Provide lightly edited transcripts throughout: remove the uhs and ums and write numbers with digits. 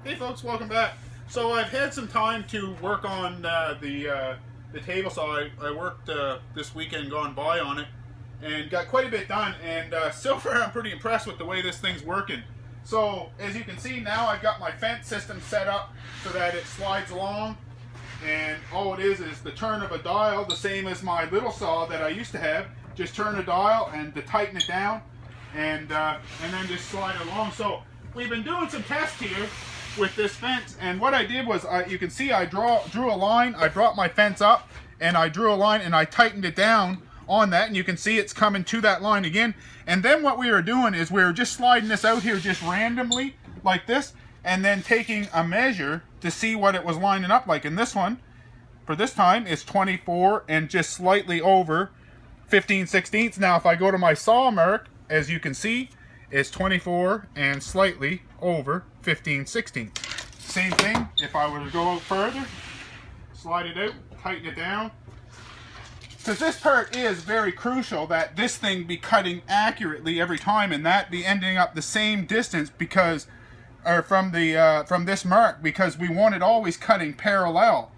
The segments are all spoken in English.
Hey folks, welcome back. So I've had some time to work on the table saw. I worked this weekend gone by on it and got quite a bit done. And so far I'm pretty impressed with the way this thing's working. So as you can see now, I've got my fence system set up so that it slides along. And all it is the turn of a dial, the same as my little saw that I used to have. Just turn the dial and to tighten it down, and then just slide it along. So we've been doing some tests here with this fence, and what I did was, you can see I drew a line. I brought my fence up and I drew a line and I tightened it down on that, and you can see it's coming to that line again. And then what we were doing is we were just sliding this out here just randomly like this, and then taking a measure to see what it was lining up like. And this one for this time is 24 and just slightly over 15/16. Now if I go to my saw mark, as you can see, is 24 and slightly over 15/16. Same thing if I were to go out further, slide it out, tighten it down. Because this part is very crucial that this thing be cutting accurately every time, and that be ending up the same distance, because or from this mark, because we want it always cutting parallel.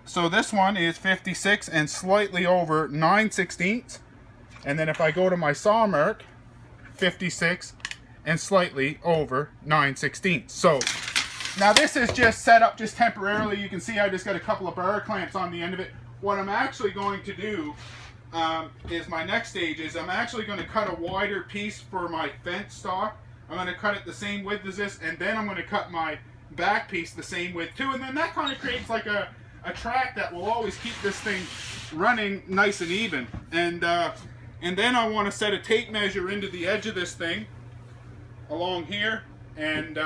So this one is 56 and slightly over 9/16. And then if I go to my saw mark, 56 and slightly over 9/16. So now this is just set up just temporarily. You can see I just got a couple of bar clamps on the end of it. What I'm actually going to do is my next stage is I'm actually going to cut a wider piece for my fence stock. I'm going to cut it the same width as this, and then I'm going to cut my back piece the same width too. And then that kind of creates like a track that will always keep this thing running nice and even. And then I want to set a tape measure into the edge of this thing along here, and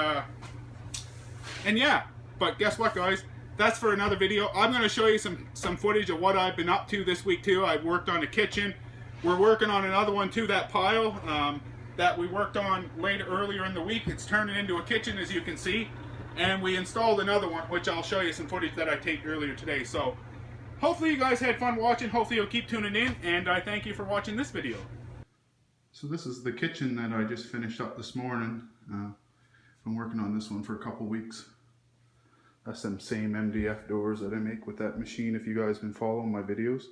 yeah. But guess what, guys? That's for another video. I'm going to show you some footage of what I've been up to this week too. I've worked on the kitchen. We're working on another one too. That pile that we worked on earlier in the week, it's turning into a kitchen, as you can see. And we installed another one, which I'll show you some footage that I taped earlier today. So hopefully you guys had fun watching. Hopefully you'll keep tuning in, and I thank you for watching this video. So this is the kitchen that I just finished up this morning. Been working on this one for a couple weeks. That's them same MDF doors that I make with that machine, if you guys been following my videos.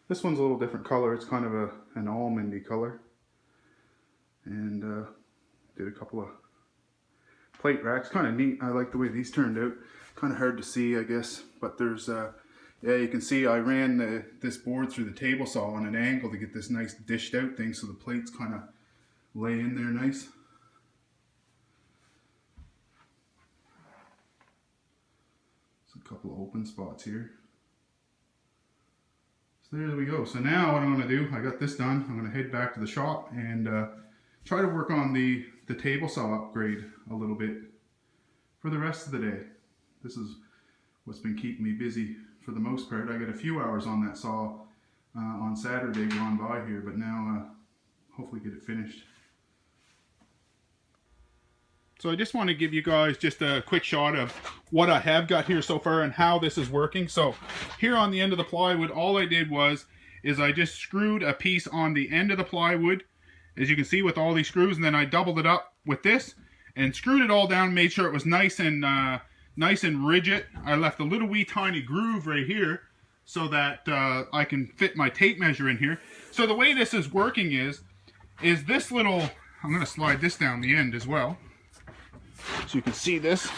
This one's a little different color. It's kind of an almondy color. And did a couple of plate racks. Kind of neat. I like the way these turned out. Kind of hard to see, I guess. But there's, yeah, you can see I ran this board through the table saw on an angle to get this nice dished out thing, so the plates kind of lay in there nice. A couple of open spots here. So there we go. So now what I'm going to do, I got this done, I'm going to head back to the shop and try to work on the table saw upgrade a little bit for the rest of the day. This is what's been keeping me busy for the most part. I got a few hours on that saw on Saturday gone by here, but now hopefully get it finished. So I just want to give you guys just a quick shot of what I have got here so far and how this is working. So here on the end of the plywood, all I did is I just screwed a piece on the end of the plywood, as you can see, with all these screws, and then I doubled it up with this and screwed it all down, made sure it was nice and rigid. I left a little wee tiny groove right here so that I can fit my tape measure in here. So the way this is working is this little, I'm going to slide this down the end as well, so you can see this.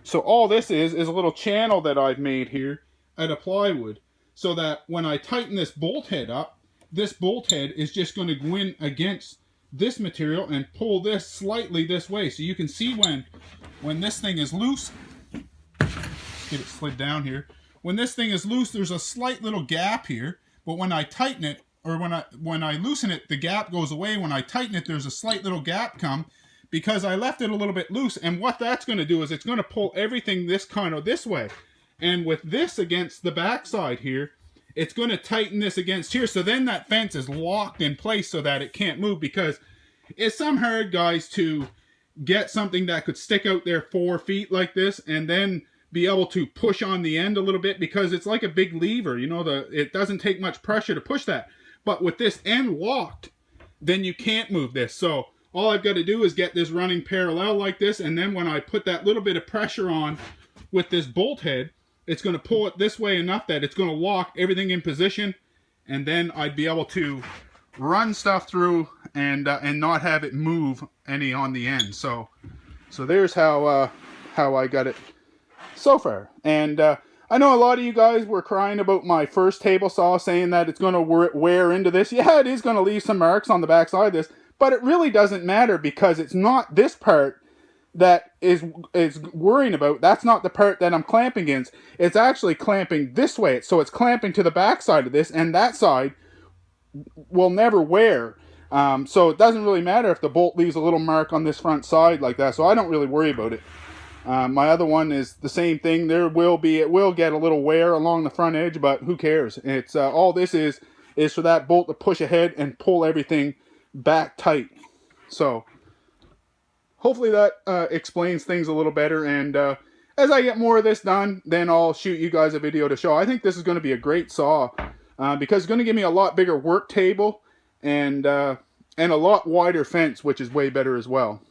So all this is a little channel that I've made here out of plywood, so that when I tighten this bolt head up, this bolt head is just going to go in against this material and pull this slightly this way. So you can see when this thing is loose, let's get it slid down here. When this thing is loose, there's a slight little gap here, but when I tighten it, or when I loosen it, the gap goes away. When I tighten it, there's a slight little gap come, because I left it a little bit loose. And what that's going to do is it's going to pull everything this kind of this way. And with this against the backside here, it's going to tighten this against here. So then that fence is locked in place so that it can't move, because it's some hard, guys, to get something that could stick out there 4 feet like this and then be able to push on the end a little bit, because it's like a big lever, you know, it doesn't take much pressure to push that. But with this end locked, then you can't move this. So all I've got to do is get this running parallel like this, and then when I put that little bit of pressure on with this bolt head, it's going to pull it this way enough that it's going to lock everything in position, and then I'd be able to run stuff through and not have it move any on the end. So there's how I got it so far. And I know a lot of you guys were crying about my first table saw, saying that it's going to wear into this. Yeah, it is going to leave some marks on the back side of this, but it really doesn't matter, because it's not this part that is worrying about. That's not the part that I'm clamping against. It's actually clamping this way. So it's clamping to the back side of this, and that side will never wear. So it doesn't really matter if the bolt leaves a little mark on this front side like that. So I don't really worry about it. My other one is the same thing. It will get a little wear along the front edge, but who cares? It's all this is for that bolt to push ahead and pull everything back tight. So hopefully that explains things a little better. And as I get more of this done, then I'll shoot you guys a video to show. I think this is going to be a great saw because it's going to give me a lot bigger work table and a lot wider fence, which is way better as well.